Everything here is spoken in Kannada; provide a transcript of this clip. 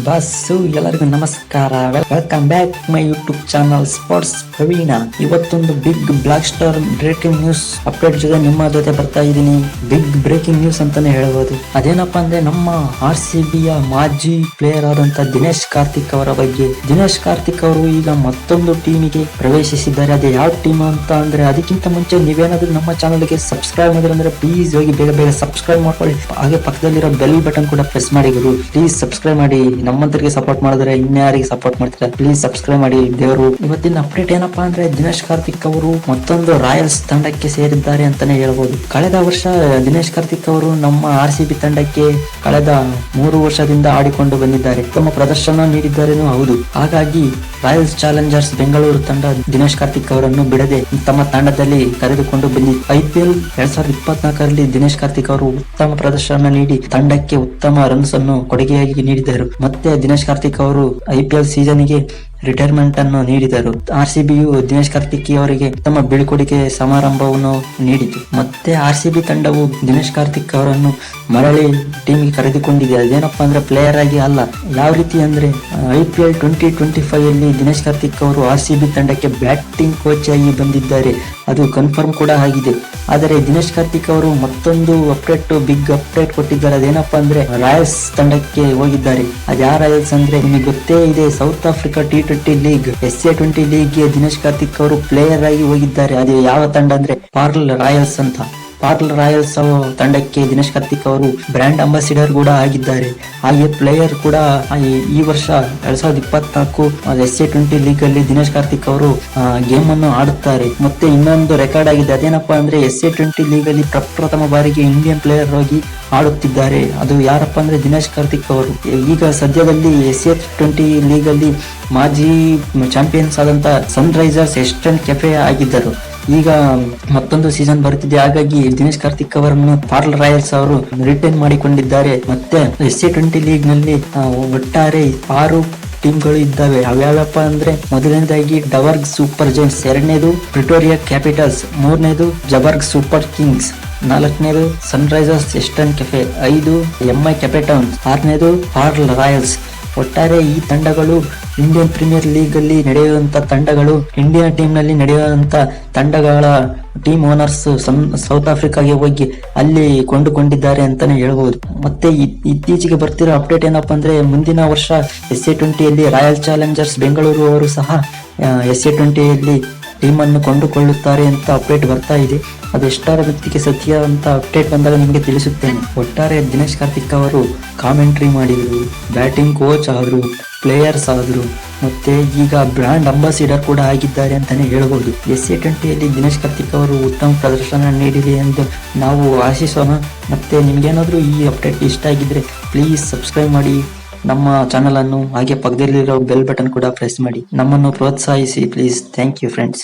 ಬಸ್ಸು ಎಲ್ಲರಿಗೂ ನಮಸ್ಕಾರ. Welcome back my YouTube channel sports Praveen. ಇವತ್ತೊಂದು big blockbuster breaking news update ಜೊತೆ ನಿಮ್ಮ ಜೊತೆ ಬರ್ತಾ ಇದ್ದೀನಿ. ಬಿಗ್ ಬ್ರೇಕಿಂಗ್ ನ್ಯೂಸ್ ಅಂತಾನೆ ಹೇಳ್ಬೋದು. ಅದೇನಪ್ಪಾ ಅಂದ್ರೆ ನಮ್ಮ RCBಯ ಮಾಜಿ ಪ್ಲೇಯರ್ ಆದಂತ ದಿನೇಶ್ ಕಾರ್ತಿಕ್ ಅವರ ಬಗ್ಗೆ. ದಿನೇಶ್ ಕಾರ್ತಿಕ್ ಅವರು ಈಗ ಮತ್ತೊಂದು ಟೀಮಿಗೆ ಪ್ರವೇಶಿಸಿದ್ದಾರೆ. ಅದು ಯಾವ ಟೀಮ್ ಅಂತ ಅಂದ್ರೆ, ಅದಕ್ಕಿಂತ ಮುಂಚೆ ನೀವೇನಾದ್ರೂ ನಮ್ಮ ಚಾನಲ್ಗೆ ಸಬ್ಸ್ಕ್ರೈಬ್ ಮಾಡಿದ್ರೆ ಅಂದ್ರೆ ಪ್ಲೀಸ್ ಹೋಗಿ ಬೇಗ ಬೇಗ ಸಬ್ಸ್ಕ್ರೈಬ್ ಮಾಡ್ಕೊಳ್ಳಿ. ಹಾಗೆ ಪಕ್ಕದಲ್ಲಿರೋ ಬೆಲ್ ಬಟನ್ ಕೂಡ ಪ್ರೆಸ್ ಮಾಡಿ ಗುರು. ಪ್ಲೀಸ್ ಸಬ್ಸ್ಕ್ರೈಬ್ ಮಾಡಿ. ನಮ್ಮಂತರಿಗೆ ಸಪೋರ್ಟ್ ಮಾಡಿದ್ರೆ ಇನ್ಯಾರಿಗೆ ಸಪೋರ್ಟ್ ಮಾಡ್ತೀರಾ, ಪ್ಲೀಸ್ ಸಬ್ಸ್ಕ್ರೈಬ್ ಮಾಡಿ ದೇವರು. ಇವತ್ತಿನ ಅಪ್ಡೇಟ್ ಏನಪ್ಪಾ ಅಂದ್ರೆ, ದಿನೇಶ್ ಕಾರ್ತಿಕ್ ಅವರು ಮತ್ತೊಂದು ರಾಯಲ್ಸ್ ತಂಡಕ್ಕೆ ಸೇರಿದ್ದಾರೆ ಅಂತಾನೆ ಹೇಳ್ಬೋದು. ಕಳೆದ ವರ್ಷ ದಿನೇಶ್ ಕಾರ್ತಿಕ್ ಅವರು ನಮ್ಮ RCB ತಂಡಕ್ಕೆ ಕಳೆದ 3 ವರ್ಷದಿಂದ ಆಡಿಕೊಂಡು ಬಂದಿದ್ದಾರೆ. ತಮ್ಮ ಪ್ರದರ್ಶನ ನೀಡಿದ್ದಾರೇನೂ ಹೌದು. ಹಾಗಾಗಿ ರಾಯಲ್ಸ್ ಚಾಲೆಂಜರ್ಸ್ ಬೆಂಗಳೂರು ತಂಡ ದಿನೇಶ್ ಕಾರ್ತಿಕ್ ಅವರನ್ನು ಬಿಡದೆ ತಮ್ಮ ತಂಡದಲ್ಲಿ ಕರೆದುಕೊಂಡು ಬಂದಿದೆ. IPL 2024ರಲ್ಲಿ ದಿನೇಶ್ ಕಾರ್ತಿಕ್ ಅವರು ಉತ್ತಮ ಪ್ರದರ್ಶನ ನೀಡಿ ತಂಡಕ್ಕೆ ಉತ್ತಮ ರನ್ಸ್ ಅನ್ನು ಕೊಡುಗೆಯಾಗಿ ನೀಡಿದರು. ಮತ್ತೆ ದಿನೇಶ್ ಕಾರ್ತಿಕ್ ಅವರು IPL ಸೀಸನ್ ಗೆ ರಿಟೈರ್ಮೆಂಟ್ ಅನ್ನು ನೀಡಿದರು. RCBಯು ದಿನೇಶ್ ಕಾರ್ತಿಕ್ ಅವರಿಗೆ ತಮ್ಮ ಬೀಳ್ಕೊಡುಗೆ ಸಮಾರಂಭವನ್ನು ನೀಡಿತು. ಮತ್ತೆ RCB ತಂಡವು ದಿನೇಶ್ ಕಾರ್ತಿಕ್ ಅವರನ್ನು ಮರಳಿ ಟೀಮ್ಗೆ ಕರೆದುಕೊಂಡಿದೆ. ಅದೇನಪ್ಪಾ ಅಂದ್ರೆ ಪ್ಲೇಯರ್ ಆಗಿ ಅಲ್ಲ. ಯಾವ ರೀತಿ ಅಂದ್ರೆ IPL 2025 ಅಲ್ಲಿ ದಿನೇಶ್ ಕಾರ್ತಿಕ್ ಅವರು RCB ತಂಡಕ್ಕೆ ಬ್ಯಾಟಿಂಗ್ ಕೋಚ್ ಆಗಿ ಬಂದಿದ್ದಾರೆ. ಅದು ಕನ್ಫರ್ಮ್ ಕೂಡ ಆಗಿದೆ. ಆದರೆ ದಿನೇಶ್ ಕಾರ್ತಿಕ್ ಅವರು ಮತ್ತೊಂದು ಬಿಗ್ ಅಪ್ಡೇಟ್ ಕೊಟ್ಟಿದ್ದಾರೆ. ಅದೇನಪ್ಪಾ ಅಂದ್ರೆ ರಾಯಲ್ಸ್ ತಂಡಕ್ಕೆ ಹೋಗಿದ್ದಾರೆ. ಅದು ಯಾವ ರಾಯಲ್ಸ್ ಅಂದ್ರೆ ನಿಮಗೆ ಗೊತ್ತೇ ಇದೆ, south Africa T20 league SA20 league Dinesh Karthik ಅವರು ಪ್ಲೇಯರ್ ಆಗಿ ಹೋಗಿದ್ದಾರೆ. ಅದು ಯಾವ ತಂಡ ಅಂದ್ರೆ ಪಾರ್ಲ್ ರಾಯಲ್ಸ್ ಅಂತ. ಪಾರ್ಲ್ ರಾಯಲ್ಸ್ ತಂಡಕ್ಕೆ ದಿನೇಶ್ ಕಾರ್ತಿಕ್ ಅವರು ಬ್ರ್ಯಾಂಡ್ ಅಂಬಾಸಿಡರ್ ಕೂಡ ಆಗಿದ್ದಾರೆ. ಹಾಗೆ ಪ್ಲೇಯರ್ ಕೂಡ ಈ ವರ್ಷ 2024 SA20 ಲೀಗ್ ಅಲ್ಲಿ ದಿನೇಶ್ ಕಾರ್ತಿಕ್ ಅವರು ಗೇಮ್ ಅನ್ನು ಆಡುತ್ತಾರೆ. ಮತ್ತೆ ಇನ್ನೊಂದು ರೆಕಾರ್ಡ್ ಆಗಿದೆ. ಅದೇನಪ್ಪಾ ಅಂದ್ರೆ SA20 ಲೀಗ್ ಅಲ್ಲಿ ಪ್ರಪ್ರಥಮ ಬಾರಿಗೆ ಇಂಡಿಯನ್ ಪ್ಲೇಯರ್ ಆಗಿ ಆಡುತ್ತಿದ್ದಾರೆ. ಅದು ಯಾರಪ್ಪ ಅಂದ್ರೆ ದಿನೇಶ್ ಕಾರ್ತಿಕ್ ಅವರು. ಈಗ ಸದ್ಯದಲ್ಲಿ SA20 ಲೀಗ್ ಅಲ್ಲಿ ಮಾಜಿ ಚಾಂಪಿಯನ್ಸ್ ಆದಂತ ಸನ್ರೈಸರ್ಸ್ ಎಸ್ಟರ್ನ್ ಕೆಫೆ ಆಗಿದ್ದರು. ಈಗ ಮತ್ತೊಂದು ಸೀಸನ್ ಬರುತ್ತಿದೆ. ಹಾಗಾಗಿ ದಿನೇಶ್ ಕಾರ್ತಿಕ್ ಅವರನ್ನು ಪಾರ್ಲ್ ರಾಯಲ್ಸ್ ಅವರು ರಿಟೈನ್ ಮಾಡಿಕೊಂಡಿದ್ದಾರೆ. ಮತ್ತೆ SA20 ಲೀಗ್ ನಲ್ಲಿ ಒಟ್ಟಾರೆ 6 ಟೀಮ್ಗಳು ಇದ್ದಾವೆ. ಅವ್ಯಾವಪ್ಪ ಅಂದ್ರೆ, ಮೊದಲನೇದಾಗಿ ಡವರ್ಗ್ ಸೂಪರ್ ಜೈಂಟ್ಸ್, ಎರಡನೇದು ಪ್ರಿಟೋರಿಯಾ ಕ್ಯಾಪಿಟಲ್ಸ್, ಮೂರನೇದು ಜಬರ್ಗ್ ಸೂಪರ್ ಕಿಂಗ್ಸ್, ನಾಲ್ಕನೇದು Sunrisers Eastern Cape, 5 MI Capitals, 6ನೇದು ಪಾರ್ಲ್ ರಾಯಲ್ಸ್. ಒಟ್ಟಾರೆ ಈ ತಂಡಗಳು ಇಂಡಿಯನ್ ಪ್ರೀಮಿಯರ್ ಲೀಗ್ ಅಲ್ಲಿ ನಡೆಯುವಂತ ತಂಡಗಳು. ಇಂಡಿಯನ್ ಟೀಮ್ ನಲ್ಲಿ ನಡೆಯುವಂತ ತಂಡಗಳ ಟೀಮ್ ಓನರ್ಸ್ ಸೌತ್ ಆಫ್ರಿಕಾಗೆ ಹೋಗಿ ಅಲ್ಲಿ ಕೊಂಡುಕೊಂಡಿದ್ದಾರೆ ಅಂತಾನೆ ಹೇಳ್ಬಹುದು. ಮತ್ತೆ ಇತ್ತೀಚೆಗೆ ಬರ್ತಿರೋ ಅಪ್ಡೇಟ್ ಏನಪ್ಪಾ ಅಂದ್ರೆ, ಮುಂದಿನ ವರ್ಷ SA20 ಅಲ್ಲಿ ರಾಯಲ್ ಚಾಲೆಂಜರ್ಸ್ ಬೆಂಗಳೂರು ಅವರು ಸಹ SA20 ಅಲ್ಲಿ ಟೀಮ್ ಅನ್ನು ಕೊಂಡುಕೊಳ್ಳುತ್ತಾರೆ ಅಂತ ಅಪ್ಡೇಟ್ ಬರ್ತಾ ಇದೆ. ಅದು ಎಷ್ಟರ ವ್ಯಕ್ತಿಗೆ ಸತ್ಯ ಅಂತ ಅಪ್ಡೇಟ್ ಬಂದಾಗ ನಿಮಗೆ ತಿಳಿಸುತ್ತೇನೆ. ಒಟ್ಟಾರೆ ದಿನೇಶ್ ಕಾರ್ತಿಕ್ ಅವರು ಕಾಮೆಂಟ್ರಿ ಮಾಡಿದ್ರು, ಬ್ಯಾಟಿಂಗ್ ಕೋಚ್ ಆದ್ರು, ಪ್ಲೇಯರ್ಸ್ ಆದ್ರು, ಮತ್ತೆ ಈಗ ಬ್ರ್ಯಾಂಡ್ ಅಂಬಾಸಿಡರ್ ಕೂಡ ಆಗಿದ್ದಾರೆ ಅಂತಾನೆ ಹೇಳ್ಬೋದು. SA20 ಅಲ್ಲಿ ದಿನೇಶ್ ಕಾರ್ತಿಕ್ ಅವರು ಉತ್ತಮ ಪ್ರದರ್ಶನ ನೀಡಲಿ ಎಂದು ನಾವು ಆಶಿಸೋಣ. ಮತ್ತೆ ನಿಮ್ಗೇನಾದ್ರೂ ಈ ಅಪ್ಡೇಟ್ ಇಷ್ಟ ಆಗಿದ್ರೆ ಪ್ಲೀಸ್ ಸಬ್ಸ್ಕ್ರೈಬ್ ಮಾಡಿ ನಮ್ಮ ಚಾನಲ್ ಅನ್ನು. ಹಾಗೆ ಪಕ್ಕದಲ್ಲಿರೋ ಬೆಲ್ ಬಟನ್ ಕೂಡ ಪ್ರೆಸ್ ಮಾಡಿ ನಮ್ಮನ್ನು ಪ್ರೋತ್ಸಾಹಿಸಿ ಪ್ಲೀಸ್. Thank you friends.